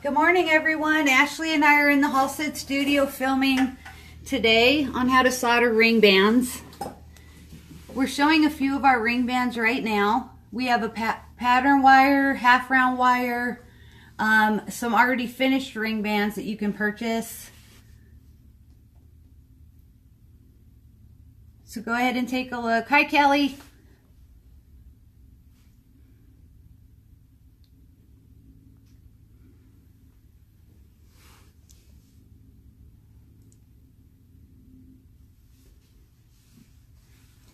Good morning, everyone. Ashley and I are in the Halstead Studio filming today on how to solder ring bands. We're showing a few of our ring bands right now. We have a pattern wire, half round wire, some already finished ring bands that you can purchase. So go ahead and take a look. Hi, Kelly.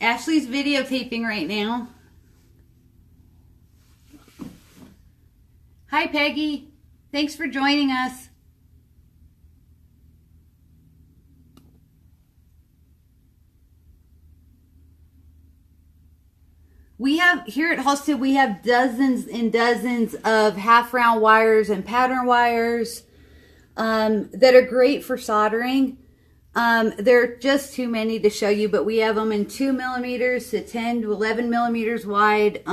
Ashley's videotaping right now. Hi, Peggy. Thanks for joining us. We have, here at Halstead, we have dozens and dozens of half round wires and pattern wires that are great for soldering. There are just too many to show you, but we have them in 2 millimeters to 10 to 11 millimeters wide.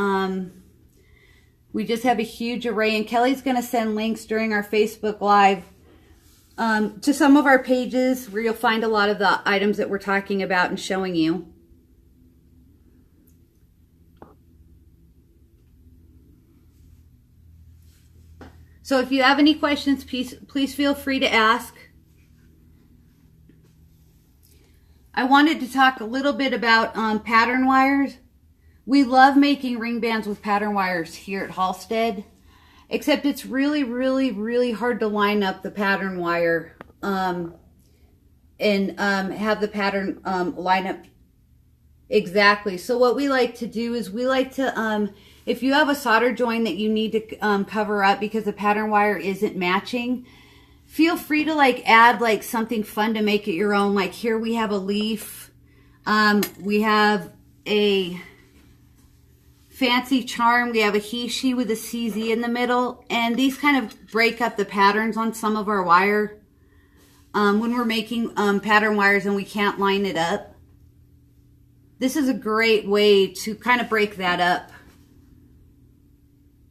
We just have a huge array, and Kelly's going to send links during our Facebook Live to some of our pages where you'll find a lot of the items that we're talking about and showing you. So if you have any questions, please feel free to ask. I wanted to talk a little bit about pattern wires. We love making ring bands with pattern wires here at Halstead, except it's really, really, really hard to line up the pattern wire and have the pattern line up exactly. So what we like to do is we like to, if you have a solder joint that you need to cover up because the pattern wire isn't matching, feel free to add something fun to make it your own. Like here we have a leaf. We have a fancy charm. We have a he, she with a CZ in the middle. And these kind of break up the patterns on some of our wire. When we're making pattern wires and we can't line it up. This is a great way to kind of break that up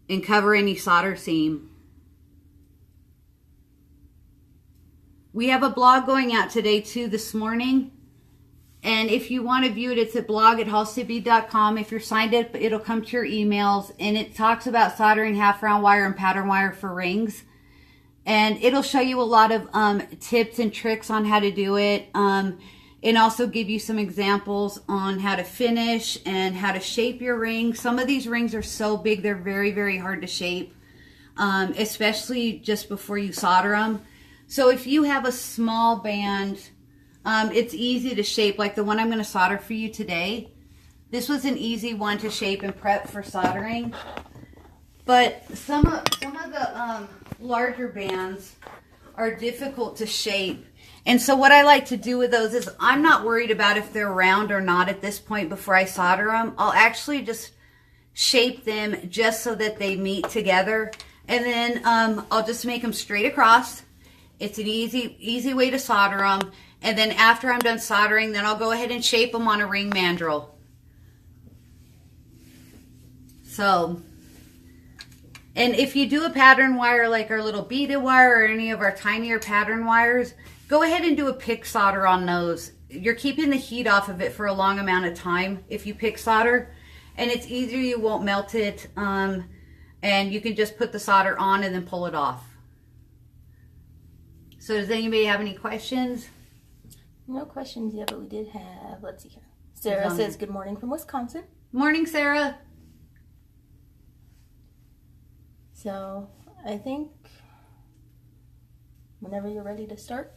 and cover any solder seam. We have a blog going out today too this morning. And if you want to view it, it's at blog@halsteadbead.com. If you're signed up, it'll come to your emails. And it talks about soldering half round wire and pattern wire for rings. And it'll show you a lot of tips and tricks on how to do it. And also give you some examples on how to finish and how to shape your rings. Some of these rings are so big, they're very, very hard to shape. Especially just before you solder them. So if you have a small band, it's easy to shape, like the one I'm going to solder for you today. This was an easy one to shape and prep for soldering. But some of the larger bands are difficult to shape. And so what I like to do with those is I'm not worried about if they're round or not at this point before I solder them. I'll actually just shape them just so that they meet together. And then I'll just make them straight across. It's an easy way to solder them. And then after I'm done soldering, then I'll go ahead and shape them on a ring mandrel. So, and if you do a pattern wire like our little beaded wire or any of our tinier pattern wires, go ahead and do a pick solder on those. You're keeping the heat off of it for a long amount of time if you pick solder. And it's easier, you won't melt it. And you can just put the solder on and then pull it off. So does anybody have any questions? No questions yet, but we did have, let's see here. Sarah says, good morning from Wisconsin. Morning, Sarah. So I think whenever you're ready to start.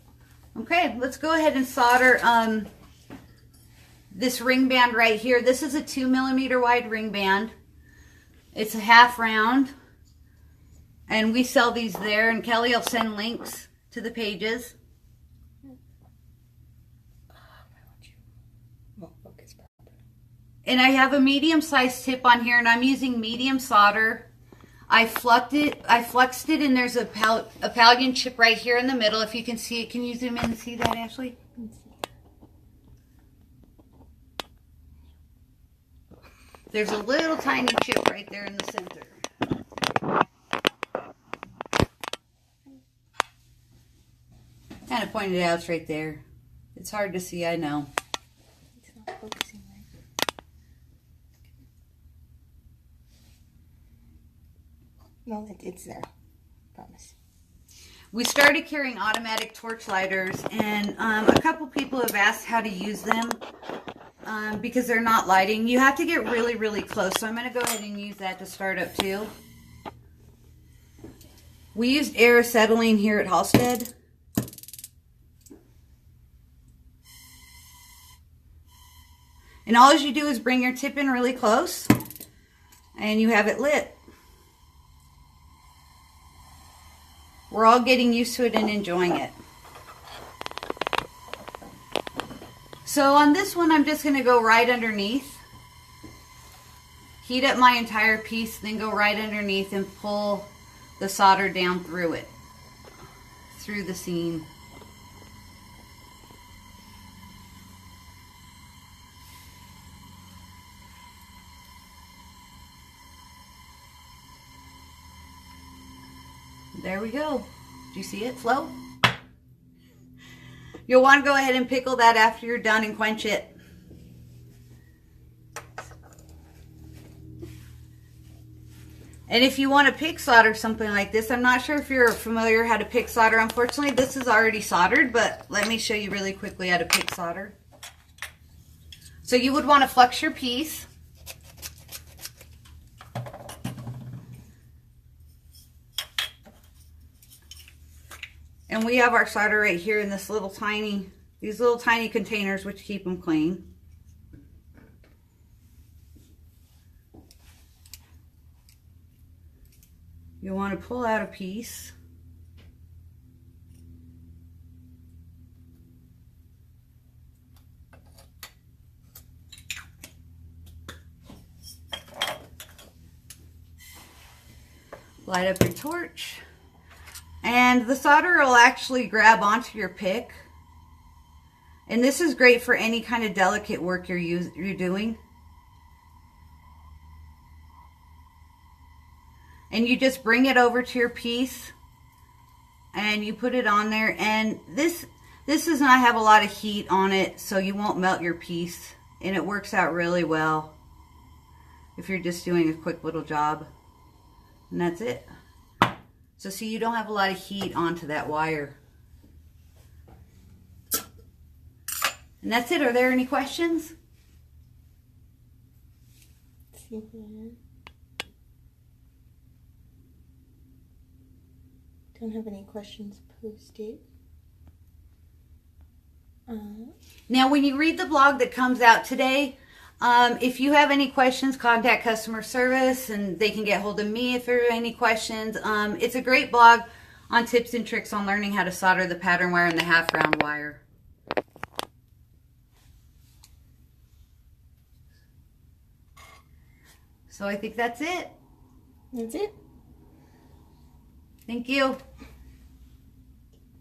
Okay, let's go ahead and solder this ring band right here. This is a 2 millimeter wide ring band. It's a half round. And we sell these there, and Kelly will send links to the pages. And I have a medium sized tip on here, and I'm using medium solder. I fluxed it, and there's a Palion chip right here in the middle. If you can see it, can you zoom in and see that, Ashley? There's a little tiny chip right there in the center. kind of pointed out. It's right there. It's hard to see, I know. It's not focusing right. No, it's there. Promise. We started carrying automatic torch lighters, and a couple people have asked how to use them because they're not lighting. You have to get really, really close, so I'm going to go ahead and use that to start up too. We used air acetylene here at Halstead. And all you do is bring your tip in really close, and you have it lit. We're all getting used to it and enjoying it. So on this one, I'm just going to go right underneath. Heat up my entire piece, then go right underneath and pull the solder down through it, through the seam. There we go. Do you see it flow? You'll want to go ahead and pickle that after you're done and quench it. And if you want to pick solder something like this, I'm not sure if you're familiar how to pick solder. Unfortunately, this is already soldered, but let me show you really quickly how to pick solder. So you would want to flux your piece. And we have our solder right here in this little tiny, these little tiny containers, which keep them clean. You want to pull out a piece. Light up your torch. And the solder will actually grab onto your pick. And this is great for any kind of delicate work you're doing. And you just bring it over to your piece and you put it on there. And this does not have a lot of heat on it, so you won't melt your piece. And it works out really well if you're just doing a quick little job. And that's it. So see, you don't have a lot of heat onto that wire. And that's it. Are there any questions? Don't have any questions posted. Now, when you read the blog that comes out today, if you have any questions, contact customer service and they can get hold of me if there are any questions. It's a great blog on tips and tricks on learning how to solder the pattern wire and the half round wire. So I think that's it. That's it. Thank you.